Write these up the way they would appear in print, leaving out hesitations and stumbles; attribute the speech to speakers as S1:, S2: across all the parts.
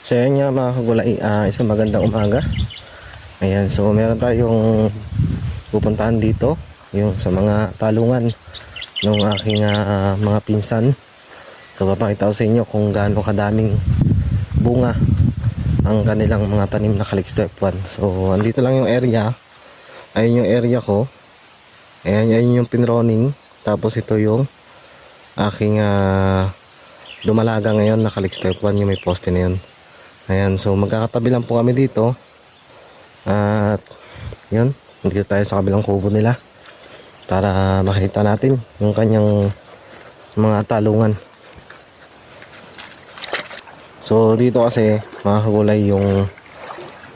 S1: So yan nga mga kagulay, isang magandang umaga. Ayan, so meron tayong pupuntahan dito, yung sa mga talungan ng aking mga pinsan. So papakita ko sa inyo kung gaano kadaming bunga ang kanilang mga tanim na Calixto F1. So andito lang yung area. Ayun yung area ko. Ayun yung pinroning. Tapos ito yung aking dumalaga ngayon na Calixto F1, yung may poste na yun. Ayan, so magkakatabi lang po kami dito. At yun, dito tayo sa kabilang kubo nila para makita natin yung kanyang mga talungan. So dito kasi mga kagulay, yung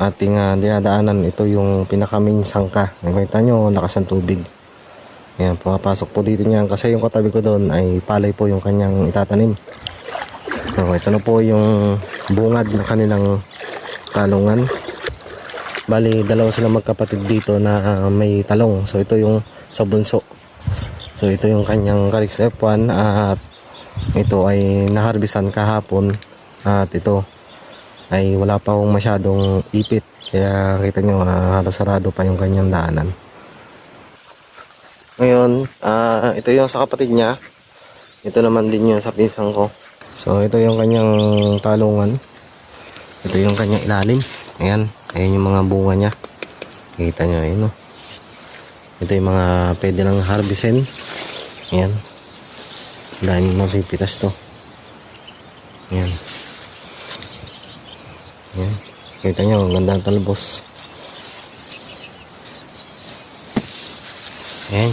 S1: ating dinadaanan, ito yung pinaka main sangka. Nakita nyo, lakas ng tubig. Ayan, pumapasok po dito niyan kasi yung katabi ko doon ay palay po yung kanyang itatanim. So ito na po yung bungad ng kanilang talungan. Bali, dalawa sila magkapatid dito na may talong. So ito yung sa bunso. So ito yung kanyang Calixto F1 at ito ay naharbisan kahapon. At ito ay wala pa akong masyadong ipit. Kaya kita nyo, halos sarado pa yung kanyang daanan. Ngayon, ito yung sa kapatid niya. Ito naman din yung sa pinsang ko. So ito yung kanyang talungan. Ito yung kanyang ilalim. Ayan, ayan yung mga bunga niya. Kita nyo, ayun, no? Ito yung mga pwede lang harbisin. Ayan. Dahil mapipitas to. Ayan. Ayan. Kita nyo, ganda ng talbos. Ayan.